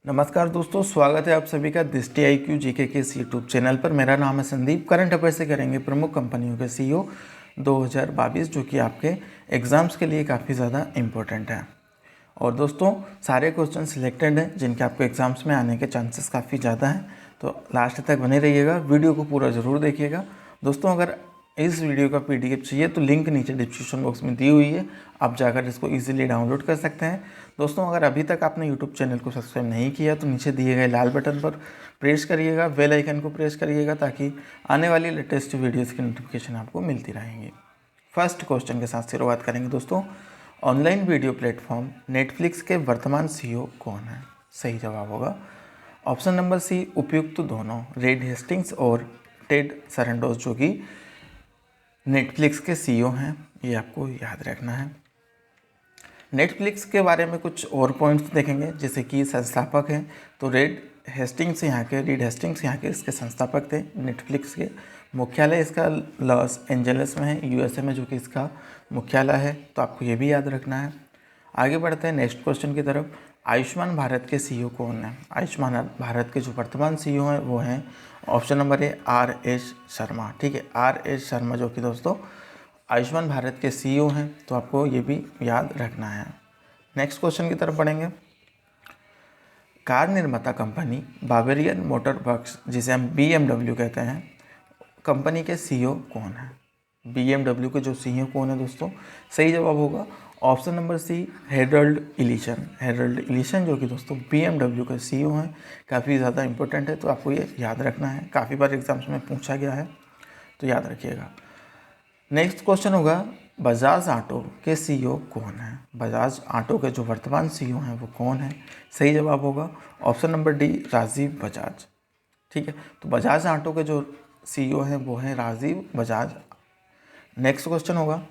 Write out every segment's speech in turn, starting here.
नमस्कार दोस्तों, स्वागत है आप सभी का दृष्टि IQ जीके के इस यूट्यूब चैनल पर। मेरा नाम है संदीप। करंट अफेयर से करेंगे प्रमुख कंपनियों के CEO 2022 जो कि आपके एग्ज़ाम्स के लिए काफ़ी ज़्यादा इम्पोर्टेंट है। और दोस्तों सारे क्वेश्चन सिलेक्टेड हैं जिनके आपको एग्ज़ाम्स में आने के चांसेस काफ़ी ज़्यादा हैं, तो लास्ट तक बने रहिएगा, वीडियो को पूरा ज़रूर देखिएगा। दोस्तों अगर इस वीडियो का PDF चाहिए तो लिंक नीचे डिस्क्रिप्शन बॉक्स में दी हुई है, आप जाकर इसको इजीली डाउनलोड कर सकते हैं। दोस्तों अगर अभी तक आपने यूट्यूब चैनल को सब्सक्राइब नहीं किया तो नीचे दिए गए लाल बटन पर प्रेस करिएगा, बेल आइकन को प्रेस करिएगा ताकि आने वाली लेटेस्ट वीडियोज़ की नोटिफिकेशन आपको मिलती रहेंगी। फर्स्ट क्वेश्चन के साथ शुरुआत करेंगे दोस्तों। ऑनलाइन वीडियो प्लेटफॉर्म नेटफ्लिक्स के वर्तमान CEO कौन है? सही जवाब होगा ऑप्शन नंबर C, उपयुक्त दोनों, रेड हेस्टिंग्स और टेड सरंडोस जो कि नेटफ्लिक्स के CEO हैं, ये आपको याद रखना है। नेटफ्लिक्स के बारे में कुछ और पॉइंट्स देखेंगे, जैसे कि संस्थापक हैं तो रीड हेस्टिंग्स यहाँ के इसके संस्थापक थे। नेटफ्लिक्स के मुख्यालय इसका लॉस एंजलिस में है, USA में, जो कि इसका मुख्यालय है, तो आपको ये भी याद रखना है। आगे बढ़ते हैं नेक्स्ट क्वेश्चन की तरफ। आयुष्मान भारत के CEO कौन है? आयुष्मान भारत के जो वर्तमान CEO हैं वो हैं option number A, RS Sharma. ठीक है, RS शर्मा जो कि दोस्तों आयुष्मान भारत के CEO हैं, तो आपको ये भी याद रखना है। नेक्स्ट क्वेश्चन की तरफ बढ़ेंगे। कार निर्माता कंपनी बावेरियन मोटर वर्क्स, जिसे हम BMW कहते हैं, कंपनी के CEO कौन है? BMW के जो CEO कौन है दोस्तों? सही जवाब होगा option number C, Harold Ellison. Harold Ellison जो कि दोस्तों BMW के CEO हैं, काफ़ी ज़्यादा इंपॉर्टेंट है, तो आपको ये याद रखना है, काफ़ी बार एग्जाम्स में पूछा गया है, तो याद रखिएगा। नेक्स्ट क्वेश्चन होगा, बजाज ऑटो के CEO कौन है? बजाज ऑटो के जो वर्तमान CEO हैं वो कौन है? सही जवाब होगा option number D, Rajiv Bajaj. ठीक है, तो बजाज ऑटो के जो CEO हैं वो हैं राजीव बजाज। नेक्स्ट क्वेश्चन होगा,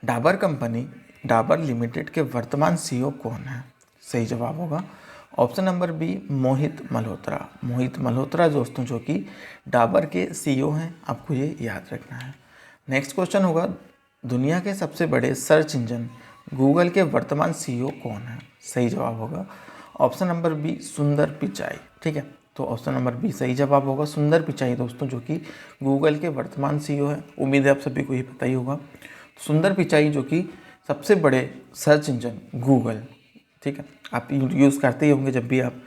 डाबर कंपनी डाबर लिमिटेड के वर्तमान CEO कौन है? सही जवाब होगा ऑप्शन नंबर B, मोहित मल्होत्रा। मोहित मल्होत्रा दोस्तों जो कि डाबर के CEO हैं, आपको ये याद रखना है। नेक्स्ट क्वेश्चन होगा, दुनिया के सबसे बड़े सर्च इंजन गूगल के वर्तमान CEO कौन है? सही जवाब होगा ऑप्शन नंबर B, सुंदर पिचाई। ठीक है, तो ऑप्शन नंबर B सही जवाब होगा, सुंदर पिचाई दोस्तों जो कि गूगल के वर्तमान CEO है। उम्मीद है आप सभी को ये पता ही होगा। सुंदर पिचाई जो कि सबसे बड़े सर्च इंजन गूगल, ठीक है, आप यूज़ करते ही होंगे, जब भी आप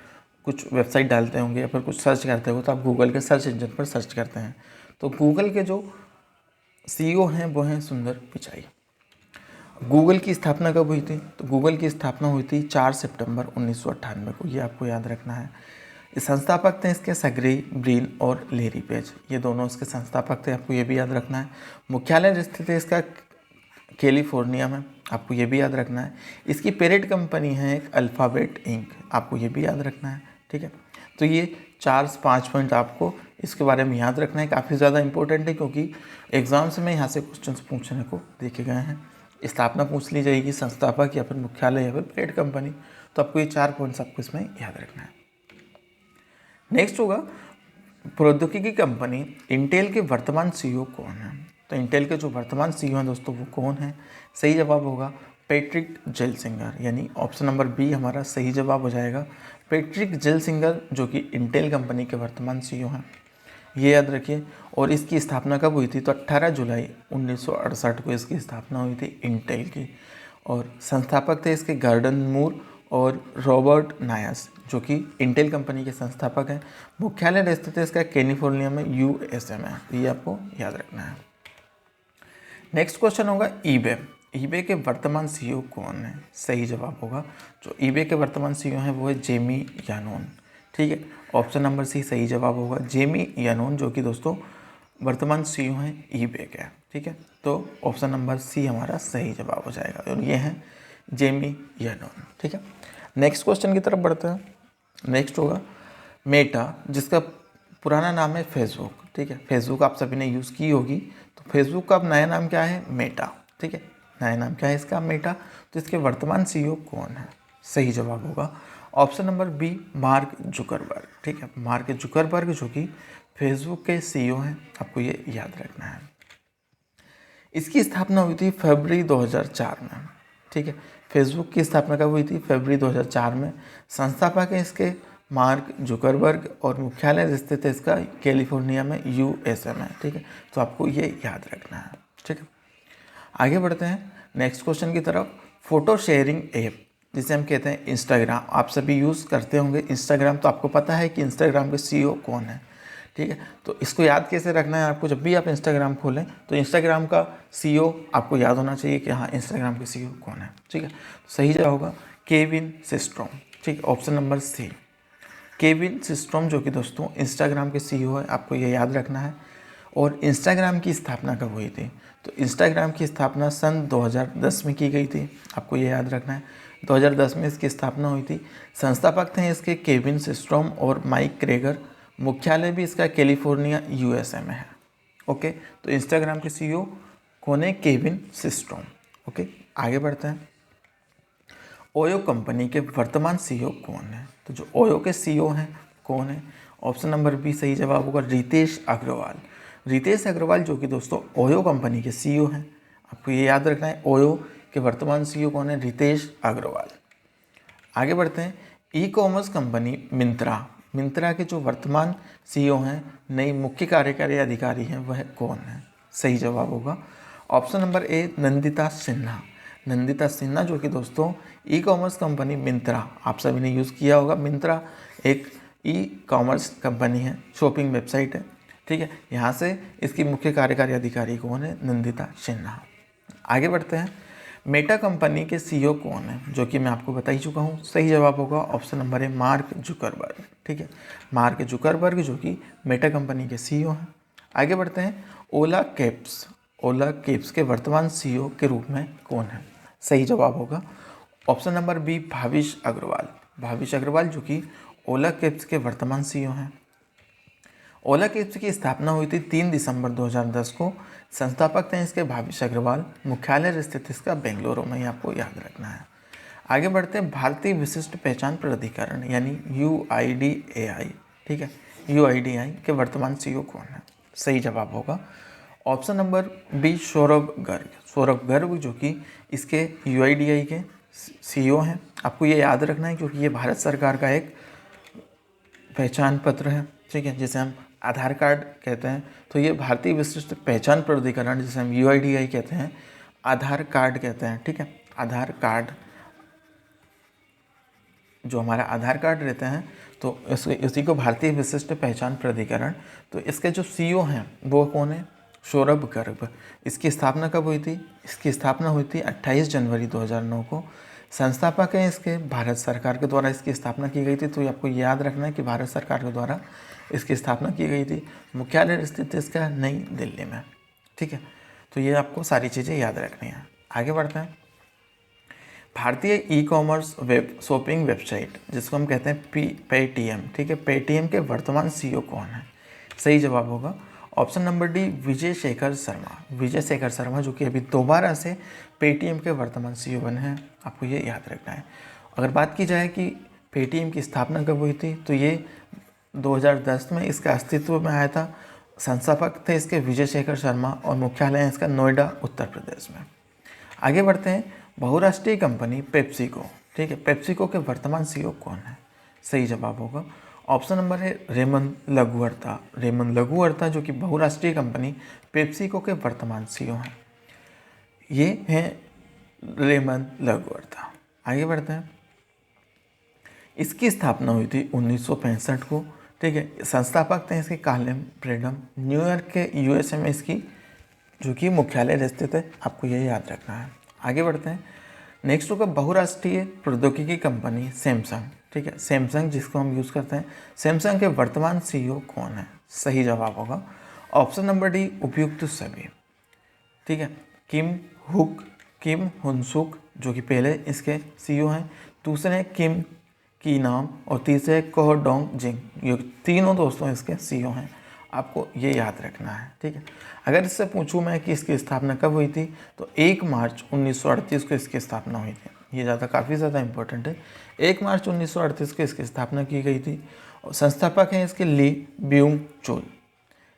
कुछ वेबसाइट डालते होंगे या फिर कुछ सर्च करते हो तो आप गूगल के सर्च इंजन पर सर्च करते हैं, तो गूगल के जो CEO हैं वो हैं सुंदर पिचाई। गूगल की स्थापना कब हुई थी? तो गूगल की स्थापना हुई थी 4 सितंबर 1998 को, ये आपको याद रखना है। इस संस्थापक थे इसके सर्गेई ब्रिन और लेरी पेज, ये दोनों इसके संस्थापक थे, आपको ये भी याद रखना है। मुख्यालय स्थित है इसका कैलिफोर्निया में, आपको ये भी याद रखना है। इसकी पेरेंट कंपनी है एक अल्फ़ाबेट इंक, आपको ये भी याद रखना है। ठीक है, तो ये 4-5 पॉइंट आपको इसके बारे में याद रखना है, काफ़ी ज़्यादा इंपॉर्टेंट है क्योंकि एग्जाम्स में यहाँ से क्वेश्चंस पूछने को देखे गए हैं। स्थापना पूछ ली जाएगी, संस्थापक या फिर मुख्यालय या फिर पेरेंट कंपनी, तो आपको ये 4 पॉइंट्स आपको इसमें याद रखना है। नेक्स्ट होगा, प्रौद्योगिकी कंपनी इंटेल के वर्तमान CEO कौन है? तो इंटेल के जो वर्तमान CEO हैं दोस्तों वो कौन है? सही जवाब होगा पैट्रिक जेलसिंगर, यानी ऑप्शन नंबर B हमारा सही जवाब हो जाएगा। पैट्रिक जेलसिंगर जो कि इंटेल कंपनी के वर्तमान CEO हैं, ये याद रखिए। और इसकी स्थापना कब हुई थी? तो 18 जुलाई 1968 को इसकी स्थापना हुई थी इंटेल की, और संस्थापक थे इसके गार्डन मूर और रॉबर्ट नायस जो कि इंटेल कंपनी के संस्थापक हैं। मुख्यालय स्थित है इसका कैलिफोर्निया में, USA में, ये आपको याद रखना है। नेक्स्ट क्वेश्चन होगा, ईबे के वर्तमान CEO कौन है? सही जवाब होगा जो ईबे के वर्तमान CEO हैं वो है जेमी यानोन। ठीक है, ऑप्शन नंबर C सही जवाब होगा, जेमी यानोन जो कि दोस्तों वर्तमान CEO हैं ईबे के। ठीक है, तो ऑप्शन नंबर C हमारा सही जवाब हो जाएगा, और ये हैं जेमी यानोन। ठीक है, नेक्स्ट क्वेश्चन की तरफ बढ़ते हैं। नेक्स्ट होगा, मेटा जिसका पुराना नाम है फेसबुक। ठीक है, फेसबुक आप सभी ने यूज़ की होगी, तो फेसबुक का अब नया नाम क्या है? मेटा। ठीक है, नया नाम क्या है इसका? मेटा। तो इसके वर्तमान CEO कौन है? सही जवाब होगा option number B, mark Zuckerberg. ठीक है, मार्क जुकरबर्ग जो कि फेसबुक के CEO हैं, आपको ये याद रखना है। इसकी स्थापना हुई थी फरवरी 2004 में। ठीक है, फेसबुक की स्थापना कब हुई थी? फरवरी 2004 में। संस्थापक हैं इसके मार्क जुकरबर्ग और मुख्यालय स्थित है इसका कैलिफोर्निया में, यूएसए में। ठीक है, तो आपको ये याद रखना है। ठीक है, आगे बढ़ते हैं नेक्स्ट क्वेश्चन की तरफ। फोटो शेयरिंग ऐप जिसे हम कहते हैं इंस्टाग्राम, आप सभी यूज़ करते होंगे इंस्टाग्राम, तो आपको पता है कि इंस्टाग्राम के सीईओ कौन है। ठीक है, तो इसको याद कैसे रखना है आपको? जब भी आप इंस्टाग्राम खोलें तो इंस्टाग्राम का सीईओ आपको याद होना चाहिए कि हाँ इंस्टाग्राम के सीईओ कौन है। ठीक है, तो सही जवाब होगा केविन सिस्ट्रोम। ठीक है, option number C, Kevin Systrom, जो कि दोस्तों इंस्टाग्राम के सीईओ है, आपको ये याद रखना है। और इंस्टाग्राम की स्थापना कब हुई थी? तो इंस्टाग्राम की स्थापना सन 2010 में की गई थी, आपको ये याद रखना है। 2010 में इसकी स्थापना हुई थी। संस्थापक थे इसके केविन सिस्ट्रोम और माइक क्रेगर। मुख्यालय भी इसका कैलिफोर्निया यूएसए में है। ओके, तो इंस्टाग्राम के सीईओ कौन है? Kevin Systrom. ओके, आगे बढ़ते हैं। ओयो कंपनी के वर्तमान सीईओ कौन है? तो जो ओयो के सीईओ हैं कौन है? ऑप्शन नंबर बी सही जवाब होगा, रितेश अग्रवाल। रितेश अग्रवाल जो कि दोस्तों ओयो कंपनी के सीईओ हैं, आपको ये याद रखना है। ओयो के वर्तमान सीईओ कौन है? रितेश अग्रवाल। आगे बढ़ते हैं। E commerce company Myntra, Myntra के जो वर्तमान सीईओ हैं, नई मुख्य कार्यकारी अधिकारी हैं, वह कौन है? सही जवाब होगा ऑप्शन नंबर ए, नंदिता सिन्हा। नंदिता सिन्हा जो कि दोस्तों ई कॉमर्स कंपनी मिंत्रा, आप सभी ने यूज़ किया होगा। मिंत्रा एक ई कॉमर्स कंपनी है, शॉपिंग वेबसाइट है। ठीक है, यहाँ से इसकी मुख्य कार्यकारी अधिकारी कौन है? नंदिता सिन्हा। आगे बढ़ते हैं। मेटा कंपनी के सीईओ कौन है? जो कि मैं आपको बता ही चुका हूँ। सही जवाब होगा ऑप्शन नंबर ए, मार्क जुकरबर्ग। ठीक है, मार्क जुकरबर्ग जो कि मेटा कंपनी के सीईओ हैं। आगे बढ़ते हैं। ओला कैब्स, ओला कैब्स के वर्तमान सीईओ के रूप में कौन है? सही जवाब होगा option number B, Bhavish Aggarwal. Bhavish Aggarwal जो कि ओला कैब्स के वर्तमान सीईओ हैं। ओला कैब्स की स्थापना हुई थी 3 दिसंबर 2010 को। संस्थापक थे इसके भाविश अग्रवाल। मुख्यालय स्थित इसका बेंगलुरु में, ही आपको याद रखना है। आगे बढ़ते हैं। भारतीय विशिष्ट पहचान प्राधिकरण यानी UIDAI, ठीक है, UIDAI के वर्तमान सीईओ कौन है? सही जवाब होगा option number B, Saurabh Garg. Saurabh Garg जो कि इसके UIDAI के सीईओ हैं। आपको ये याद रखना है क्योंकि ये भारत सरकार का एक पहचान पत्र है। ठीक है, जिसे हम आधार कार्ड कहते हैं, तो ये भारतीय विशिष्ट पहचान प्राधिकरण, जिसे हम UIDAI कहते हैं, आधार कार्ड कहते हैं। ठीक है, आधार कार्ड, जो हमारा आधार कार्ड रहते हैं, तो इसी को भारतीय विशिष्ट पहचान प्राधिकरण। तो इसके जो सीईओ हैं वो कौन है? सौरभ गर्ग। इसकी स्थापना कब हुई थी? इसकी स्थापना हुई थी 28 जनवरी 2009 को। संस्थापक हैं इसके भारत सरकार के द्वारा इसकी स्थापना की गई थी। तो ये आपको याद रखना है कि भारत सरकार के द्वारा इसकी स्थापना की गई थी। मुख्यालय स्थित इसका नई दिल्ली में। ठीक है, तो ये आपको सारी चीज़ें याद रखनी है। आगे बढ़ते हैं। भारतीय e commerce web shopping website, जिसको हम कहते हैं पेटीएम, ठीक है, पेटीएम के वर्तमान सीईओ कौन है? सही जवाब होगा option number D, Vijay Shekhar Sharma. Vijay Shekhar Sharma जो कि अभी दोबारा से पेटीएम के वर्तमान सीईओ बने हैं, आपको ये याद रखना है। अगर बात की जाए कि पेटीएम की स्थापना कब हुई थी, तो ये 2010 में इसका अस्तित्व में आया था। संस्थापक थे इसके विजय शेखर शर्मा और मुख्यालय इसका नोएडा, उत्तर प्रदेश में। आगे बढ़ते हैं। बहुराष्ट्रीय कंपनी पेप्सिको, ठीक है, पेप्सिको के वर्तमान सीईओ कौन है? सही जवाब होगा ऑप्शन नंबर है, रेमन लघुअर्ता। रेमन लघुअर्ता जो कि बहुराष्ट्रीय कंपनी पेप्सिको के वर्तमान सीईओ हैं, ये हैं रेमन लघुअर्ता। आगे बढ़ते हैं। इसकी स्थापना हुई थी 1965 को। ठीक है, संस्थापक थे इसके कालेम ब्रेडम। न्यूयॉर्क के यूएसए में इसकी जो कि मुख्यालय स्थित है, आपको ये याद रखना है। आगे बढ़ते हैं। नेक्स्ट होगा बहुराष्ट्रीय प्रौद्योगिकी कंपनी सैमसंग। ठीक है, सैमसंग जिसको हम यूज़ करते हैं, सैमसंग के वर्तमान सीईओ कौन है? सही जवाब होगा ऑप्शन नंबर डी, उपयुक्त सभी। ठीक है, किम हुनसुक जो कि पहले इसके सीईओ हैं, दूसरे किम की नाम और तीसरे कोह डोंग जिंग, ये तीनों दोस्तों इसके सीईओ हैं, आपको ये याद रखना है। ठीक है, अगर इससे पूछूं मैं कि इसकी स्थापना कब हुई थी, तो 1 मार्च 1938 को इसकी स्थापना हुई थी। ये काफ़ी ज़्यादा इंपॉर्टेंट है। 1 मार्च 1938 को इसकी स्थापना की गई थी और संस्थापक हैं इसके ली ब्यूंग चुल।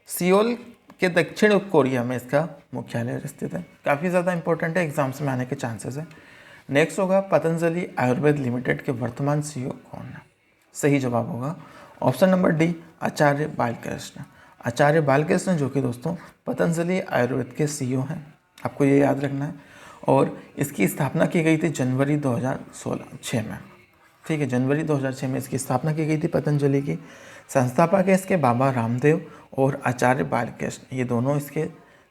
सियोल के दक्षिण कोरिया में इसका मुख्यालय स्थित है। काफ़ी ज़्यादा इंपॉर्टेंट है, एग्जाम्स में आने के चांसेस है। नेक्स्ट होगा पतंजलि आयुर्वेद लिमिटेड के वर्तमान सीईओ कौन है? सही जवाब होगा ऑप्शन नंबर डी, आचार्य बालकृष्ण। आचार्य बालकृष्ण जो कि दोस्तों पतंजलि आयुर्वेद के सीईओ हैं, आपको ये याद रखना है। और इसकी स्थापना की गई थी जनवरी 2006 में, ठीक है, जनवरी 2006 में इसकी स्थापना की गई थी पतंजलि की। संस्थापक है इसके बाबा रामदेव और आचार्य बालकृष्ण, ये दोनों इसके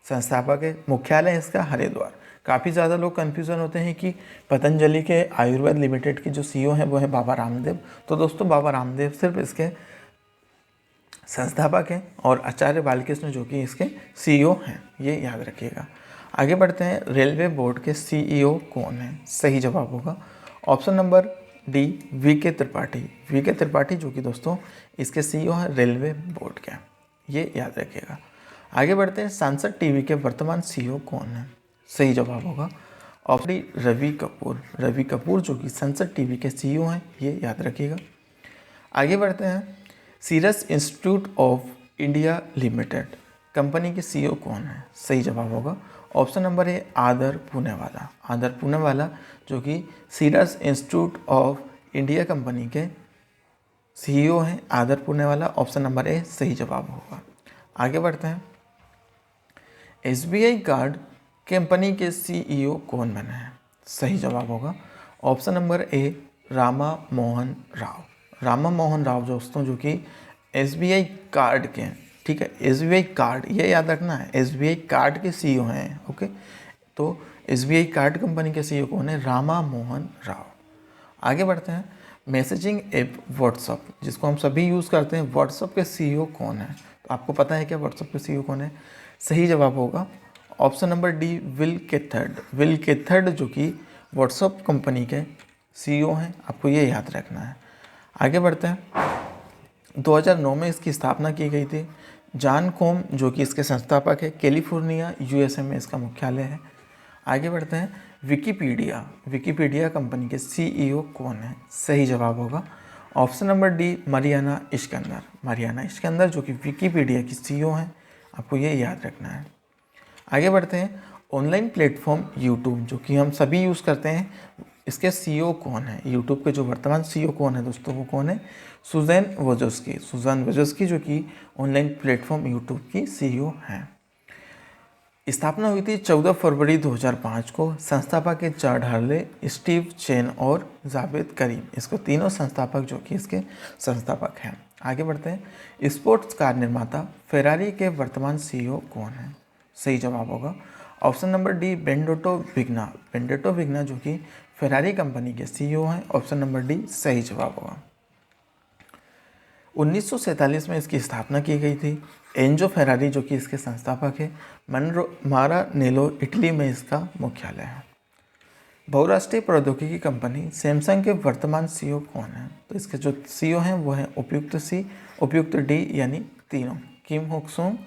संस्थापक है। मुख्यालय है इसका हरिद्वार। काफ़ी ज़्यादा लोग कन्फ्यूज़न होते हैं कि पतंजलि के आयुर्वेद लिमिटेड के जो सीईओ हैं वो है बाबा रामदेव। तो दोस्तों बाबा रामदेव सिर्फ इसके संस्थापक हैं और आचार्य बालकृष्ण जो कि इसके सीईओ हैं, ये याद रखिएगा। आगे बढ़ते हैं, रेलवे बोर्ड के सीईओ कौन है? सही जवाब होगा option number D, VK Tripathi. VK Tripathi जो कि दोस्तों इसके सीईओ हैं रेलवे बोर्ड के, ये याद रखिएगा। आगे बढ़ते हैं, सांसद टीवी के वर्तमान सीईओ कौन है? सही जवाब होगा ऑप्शन डी, रवि कपूर। रवि कपूर जो कि संसद टीवी के सीईओ हैं, ये याद रखिएगा। आगे बढ़ते हैं, Serum Institute of India limited company के सीईओ कौन है? सही जवाब होगा ऑप्शन नंबर ए, आदर पूनेवाला। आदर पूनेवाला जो कि Serum Institute of India company के सीईओ हैं, आदर पूनेवाला। ऑप्शन नंबर ए सही जवाब होगा। आगे बढ़ते हैं, एसबीआई कार्ड कंपनी के सीईओ कौन बने हैं? सही जवाब होगा ऑप्शन नंबर ए, रामा मोहन राव। रामा मोहन राव दोस्तों जो कि एसबीआई कार्ड के, ठीक है, एसबीआई कार्ड ये याद रखना है, एसबीआई कार्ड के सीईओ हैं। ओके, तो एसबीआई कार्ड कंपनी के सीईओ कौन है? रामा मोहन राव। आगे बढ़ते हैं, मैसेजिंग ऐप व्हाट्सअप जिसको हम सभी यूज़ करते हैं, व्हाट्सअप के सीईओ कौन है? तो आपको पता है क्या व्हाट्सअप के सीईओ कौन है? सही जवाब होगा option number D, Will Cathcart. Will Cathcart जो कि व्हाट्सअप कंपनी के सीईओ हैं, आपको ये याद रखना है। आगे बढ़ते हैं, 2009 में इसकी स्थापना की गई थी। जॉन कोम जो कि इसके संस्थापक है, कैलिफोर्निया यूएसए में इसका मुख्यालय है। आगे बढ़ते हैं, विकिपीडिया। विकिपीडिया कंपनी के सीईओ कौन है? सही जवाब होगा option number D, Mariana Iskander. Mariana Iskander जो कि विकिपीडिया की सीईओ हैं, आपको ये याद रखना है। आगे बढ़ते हैं, ऑनलाइन प्लेटफॉर्म यूट्यूब जो कि हम सभी यूज़ करते हैं, इसके सीईओ कौन है? यूट्यूब के जो वर्तमान सीईओ कौन है दोस्तों, वो कौन है? सुजैन वोजोस्की। सुजैन वोजोस्की जो कि ऑनलाइन प्लेटफॉर्म यूट्यूब की सीईओ हैं। स्थापना हुई थी 14 फरवरी 2005 को। संस्थापक के चार ढाले, स्टीव चेन और जावेद करीम, इसको तीनों संस्थापक जो कि इसके संस्थापक हैं। आगे बढ़ते हैं, स्पोर्ट्स कार निर्माता फेरारी के वर्तमान सीईओ कौन है? सही जवाब होगा ऑप्शन नंबर डी, बेंडोटो विग्ना। बेंडोटो विग्ना जो कि फेरारी कंपनी के सीईओ हैं। ऑप्शन नंबर डी सही जवाब होगा। 1947 में इसकी स्थापना की गई थी। एंजो फेरारी जो कि इसके संस्थापक है, मारानेलो इटली में इसका मुख्यालय है। बहुराष्ट्रीय प्रौद्योगिकी कंपनी सैमसंग के वर्तमान सीईओ कौन है? तो इसके जो सीईओ हैं वो हैं उपयुक्त सी, उपयुक्त डी, यानी तीनों, किम होक्सोंग,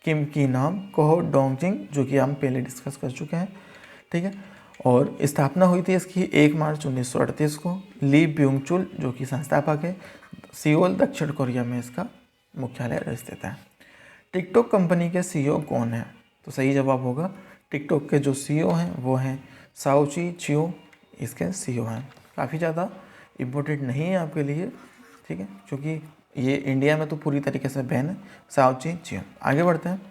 किम की नाम, कोहो डोंगजिंग जो कि हम पहले डिस्कस कर चुके हैं, ठीक है। और स्थापना हुई थी इसकी 1 मार्च 1938 को। ली ब्यूंग चुल जो कि संस्थापक है, सियोल दक्षिण कोरिया में इसका मुख्यालय स्थित है। टिकटॉक कंपनी के सीईओ कौन है? तो सही जवाब होगा टिकटॉक के जो सीईओ हैं वो हैं साओची चियो, इसके सीईओ हैं। काफ़ी ज़्यादा इम्पोर्टेंट नहीं है आपके लिए, ठीक है, क्योंकि ये इंडिया में तो पूरी तरीके से बैन है। साओची चियो। आगे बढ़ते हैं,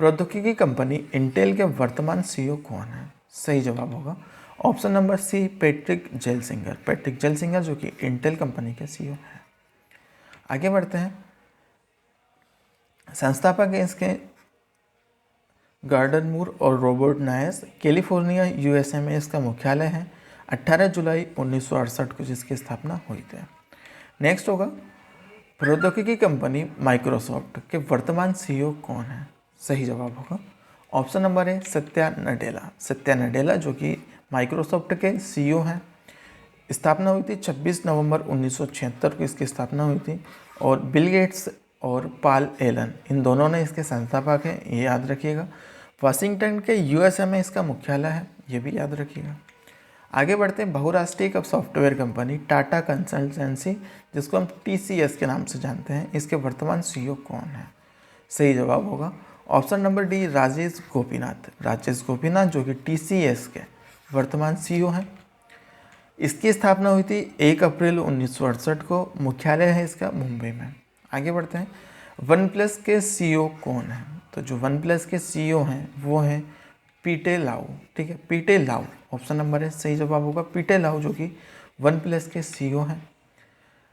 प्रौद्योगिकी कंपनी इंटेल के वर्तमान सीईओ कौन है? सही जवाब होगा option number C, Patrick Gelsinger. Patrick Gelsinger जो कि इंटेल कंपनी के सीईओ हैं। आगे बढ़ते हैं, संस्थापक है इसके गार्डन मूर और रॉबर्ट नायस, कैलिफोर्निया यूएसए में इसका मुख्यालय है। 18 जुलाई 1968 को जिसकी स्थापना हुई थी। नेक्स्ट होगा, प्रौद्योगिकी कंपनी माइक्रोसॉफ्ट के वर्तमान सीईओ कौन है? सही जवाब होगा ऑप्शन नंबर है सत्या नडेला। सत्या नडेला जो कि माइक्रोसॉफ्ट के सीईओ हैं। स्थापना हुई थी 26 नवंबर 1976 को इसकी स्थापना हुई थी। और बिल गेट्स और पाल एलन इन दोनों ने इसके संस्थापक हैं, ये याद रखिएगा। वाशिंगटन के यूएसए में इसका मुख्यालय है, ये भी याद रखिएगा। आगे बढ़ते हैं, बहुराष्ट्रीय सॉफ्टवेयर कंपनी टाटा कंसल्टेंसी जिसको हम टीसीएस के नाम से जानते हैं, इसके वर्तमान सीईओ कौन है? सही जवाब होगा option number D, Rajesh Gopinath. Rajesh Gopinath जो कि टीसीएस के वर्तमान सीईओ हैं, इसकी स्थापना हुई थी 1 अप्रैल 1968 को। मुख्यालय है इसका मुंबई में। आगे बढ़ते हैं, वन प्लस के सीईओ कौन है? तो जो वन प्लस के सीईओ हैं वो हैं पीटे लाउ। ठीक है, पीटे लाउ ऑप्शन नंबर है सही जवाब होगा, पीटे लाउ जो कि वन प्लस के सीईओ हैं।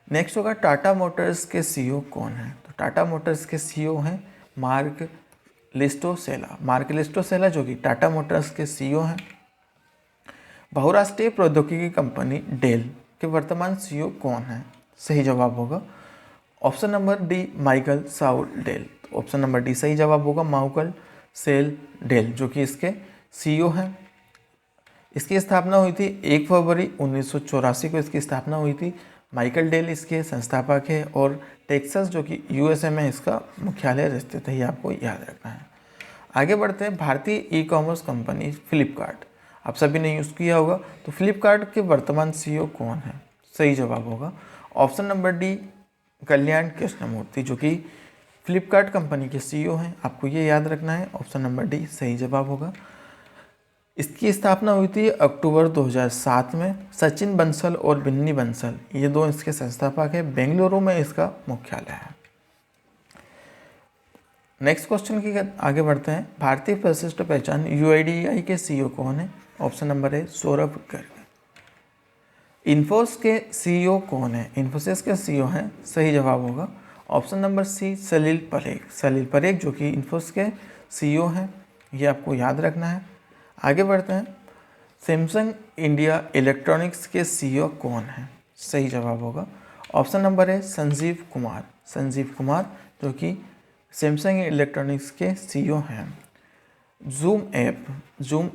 नेक्स्ट होगा टाटा मोटर्स के सीईओ कौन है? तो टाटा मोटर्स के सीईओ हैं मार्क लिस्टोसेला। मार्क लिस्टोसेला जो कि टाटा मोटर्स के सीईओ हैं। बहुराष्ट्रीय प्रौद्योगिकी कंपनी डेल के वर्तमान सीईओ कौन है? सही जवाब होगा option number D Michael Saul Dell. तो ऑप्शन नंबर डी सही जवाब होगा, माइकल सेल डेल जो कि इसके सीईओ हैं। इसकी स्थापना हुई थी 1 फरवरी 1984 को इसकी स्थापना हुई थी। माइकल डेल इसके संस्थापक है और टेक्सास जो कि यूएसए में इसका मुख्यालय स्थित है, ये आपको याद रखना है। आगे बढ़ते हैं, भारतीय ई कॉमर्स कंपनी फ्लिपकार्ट आप सभी ने यूज़ किया होगा। तो फ्लिपकार्ट के वर्तमान सीईओ कौन है? सही जवाब होगा ऑप्शन नंबर डी कल्याण कृष्णमूर्ति जो कि फ्लिपकार्ट कंपनी के सीईओ हैं। आपको ये याद रखना है, ऑप्शन नंबर डी सही जवाब होगा। इसकी स्थापना हुई थी अक्टूबर 2007 में। सचिन बंसल और बिन्नी बंसल ये दो इसके संस्थापक हैं। बेंगलुरु में इसका मुख्यालय है। नेक्स्ट क्वेश्चन की आगे बढ़ते हैं, भारतीय विशिष्ट पहचान यूआईडीएआई के सीईओ कौन है? ऑप्शन नंबर है सौरभ गर्ग। इन्फोसिस के सीईओ कौन है? इन्फोसिस के सीईओ हैं, सही जवाब होगा ऑप्शन नंबर सी सलील परेख। सलील परेख जो कि इन्फोसिस के सीईओ हैं, ये आपको याद रखना है। आगे बढ़ते हैं, सैमसंग इंडिया इलेक्ट्रॉनिक्स के सीईओ कौन है? सही जवाब होगा ऑप्शन नंबर है संजीव कुमार। संजीव कुमार जो कि सैमसंग इलेक्ट्रॉनिक्स के सीईओ हैं। जूम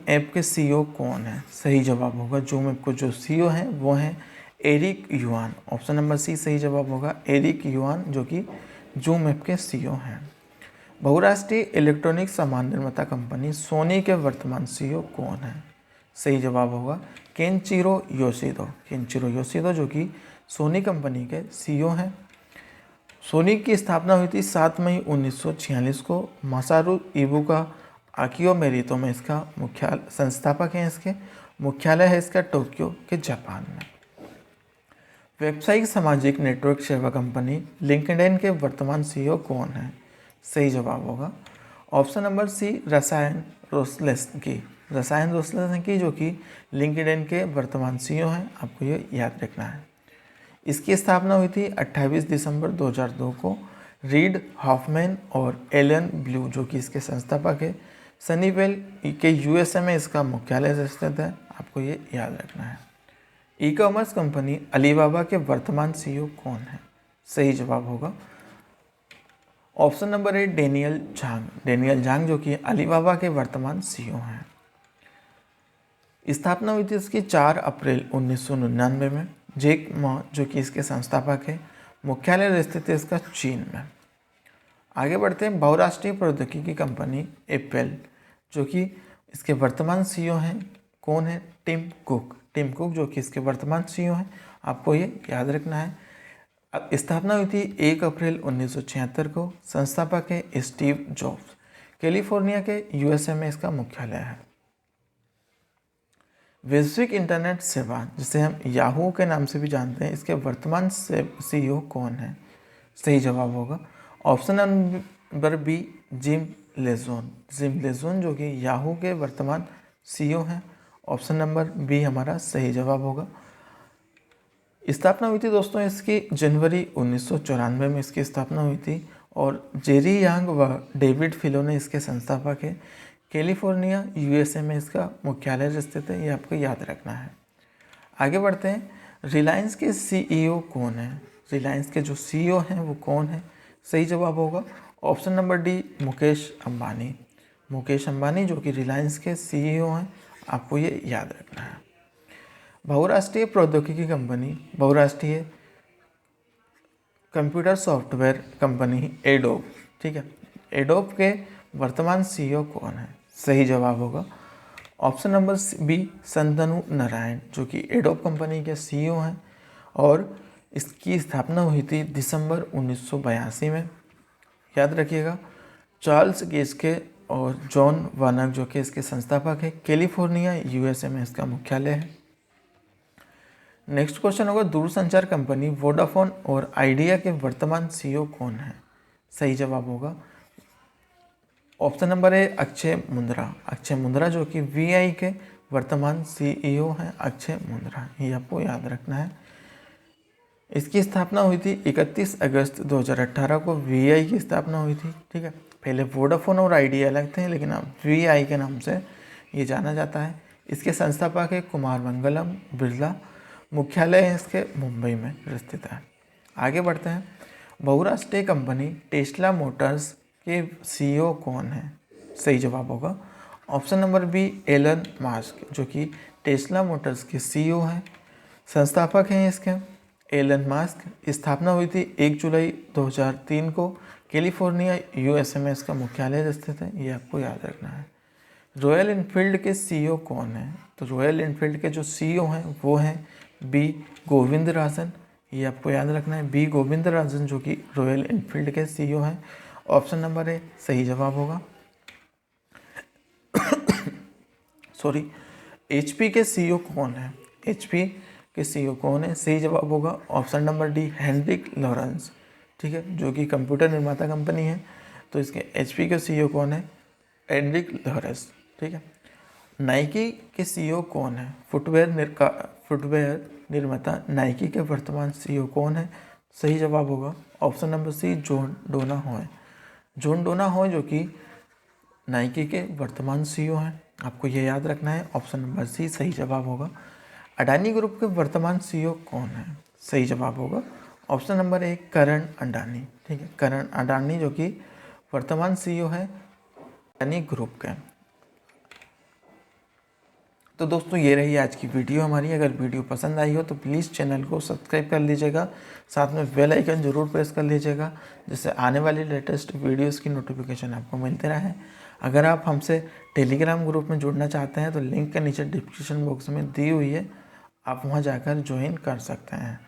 ऐप के सीईओ कौन है? सही जवाब होगा, जूम ऐप को जो सीईओ हैं वो हैं Eric Yuan. Option number C सही जवाब होगा, एरिक युआन जो कि जूम ऐप के सीईओ हैं। बहुराष्ट्रीय इलेक्ट्रॉनिक सामान निर्माता कंपनी सोनी के वर्तमान सीईओ कौन है? सही जवाब होगा केनचिरो योशिदो। केनचिरो योशिदो जो कि सोनी कंपनी के सीईओ हैं। सोनी की स्थापना हुई थी 7 मई 1946 को। मासारू इबुका आकियो मेरितो में इसका मुख्यालय संस्थापक हैं। इसके मुख्यालय है इसका टोक्यो के जापान में। व्यावसायिक सामाजिक नेटवर्क सेवा कंपनी लिंक्डइन के वर्तमान सीईओ कौन है? सही जवाब होगा ऑप्शन नंबर सी रसायन रोस्लेस्की। रसायन रोस्लेस्की जो कि लिंक्डइन के वर्तमान सीईओ हैं, आपको ये याद रखना है। इसकी स्थापना हुई थी 28 दिसंबर 2002 को। रीड हॉफमैन और एलन ब्लू जो कि इसके संस्थापक है। सनीवेल के यूएसए में इसका मुख्यालय स्थित है, आपको ये याद रखना है। ई कॉमर्स कंपनी अलीबाबा के वर्तमान सीईओ कौन है? सही जवाब होगा option number A Daniel Zhang. Daniel Zhang जो कि अलीबाबा के वर्तमान सीईओ हैं। स्थापना हुई थी इसकी 4 अप्रैल 1999 में। जेक मा जो कि इसके संस्थापक है, मुख्यालय स्थित है इसका चीन में। आगे बढ़ते हैं, बहुराष्ट्रीय प्रौद्योगिकी कंपनी एप्पल जो कि इसके वर्तमान सीईओ हैं कौन है? Tim cook. टिम कुक जो कि इसके वर्तमान सीईओ हैं, आपको ये याद रखना है। स्थापना हुई थी 1 अप्रैल 1976 को। संस्थापक है स्टीव जॉब्स। कैलिफोर्निया के यूएसए में इसका मुख्यालय है। वैश्विक इंटरनेट सेवा जिसे हम याहू के नाम से भी जानते हैं, इसके वर्तमान सीईओ कौन है? सही जवाब होगा option number B Jim Lanzone. Jim Lanzone जो कि याहू के वर्तमान सीईओ हैं। ऑप्शन नंबर बी हमारा सही जवाब होगा। स्थापना हुई थी दोस्तों इसकी जनवरी 1994 में इसकी स्थापना हुई थी और जेरी यांग व डेविड फिलो ने इसके संस्थापक है। कैलिफोर्निया यूएसए में इसका मुख्यालय स्थित है, ये आपको याद रखना है। आगे बढ़ते हैं, रिलायंस के सीईओ कौन है? रिलायंस के जो सीईओ हैं वो कौन है? सही जवाब होगा option number D Mukesh Ambani. Mukesh Ambani जो कि रिलायंस के सीईओ हैं, आपको ये याद रखना है। बहुराष्ट्रीय प्रौद्योगिकी कंपनी, बहुराष्ट्रीय कंप्यूटर सॉफ्टवेयर कंपनी एडोब, ठीक है, एडोब के वर्तमान सीईओ कौन है? सही जवाब होगा option number B Shantanu Narayen जो कि एडोब कंपनी के सीईओ हैं और इसकी स्थापना हुई थी दिसंबर 1982 में। याद रखिएगा, चार्ल्स गेस्के और जॉन वार्नर जो कि इसके संस्थापक है। कैलिफोर्निया यूएसए में इसका मुख्यालय है। नेक्स्ट क्वेश्चन होगा, दूरसंचार कंपनी वोडाफोन और आइडिया के वर्तमान सीईओ कौन है? सही जवाब होगा ऑप्शन नंबर ए अक्षय मुंद्रा। अक्षय मुंद्रा जो कि वीआई के वर्तमान सीईओ हैं, अक्षय मुंद्रा, ये आपको याद रखना है। इसकी स्थापना हुई थी 31 अगस्त 2018 को, वीआई की स्थापना हुई थी। ठीक है, पहले वोडाफोन और आइडिया अलग थे, लेकिन अब वीआई के नाम से ये जाना जाता है। इसके संस्थापक है कुमार मंगलम बिरला, मुख्यालय है इसके मुंबई में स्थित है। आगे बढ़ते हैं, बहुराष्ट्रीय कंपनी टेस्ला मोटर्स के सीईओ कौन है? सही जवाब होगा option number B Elon Musk, जो कि टेस्ला मोटर्स के सीईओ हैं, संस्थापक हैं इसके एलन मास्क। स्थापना हुई थी 1 जुलाई 2003 को, कैलिफोर्निया यूएसए में इसका मुख्यालय स्थित है, ये आपको याद रखना है। रॉयल इनफील्ड के सीईओ कौन है? तो रॉयल इनफील्ड के जो सीईओ हैं वो हैं बी गोविंदराजन, ये आपको याद रखना है, बी गोविंदराजन जो कि रॉयल इनफील्ड के सीईओ हैं। ऑप्शन नंबर ए सही जवाब होगा। सॉरी, एचपी के सीईओ कौन है? एचपी के सीईओ कौन है? सही जवाब होगा option number D Henrik Lawrence. ठीक है, जो कि कंप्यूटर निर्माता कंपनी है, तो इसके एचपी के सीईओ कौन है? Henrik Lawrence. ठीक है, नाइकी के सीईओ कौन है? फुटवेयर निर्माता नाइकी के वर्तमान सीईओ कौन है? सही जवाब होगा option number C John Donahoe. John Donahoe जो कि नाइकी के वर्तमान सीईओ हैं, आपको ये याद रखना है, ऑप्शन नंबर सी सही जवाब होगा। अडानी ग्रुप के वर्तमान सीईओ कौन है? सही जवाब होगा ऑप्शन नंबर ए करण अडानी। ठीक है, करण अडानी जो कि वर्तमान सीईओ है अडानी ग्रुप के। तो दोस्तों ये रही आज की वीडियो हमारी। अगर वीडियो पसंद आई हो तो प्लीज़ चैनल को सब्सक्राइब कर लीजिएगा, साथ में बेल आइकन जरूर प्रेस कर लीजिएगा, जिससे आने वाली लेटेस्ट वीडियोस की नोटिफिकेशन आपको मिलते रहे। अगर आप हमसे टेलीग्राम ग्रुप में जुड़ना चाहते हैं तो लिंक के नीचे डिस्क्रिप्शन बॉक्स में दी हुई है, आप वहाँ जाकर ज्वाइन कर सकते हैं।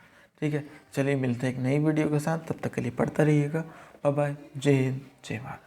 ठीक है, चलिए मिलते हैं एक नई वीडियो के साथ, तब तक के लिए पढ़ते रहिएगा। बाय बाय, जय हिंद, जय भारत।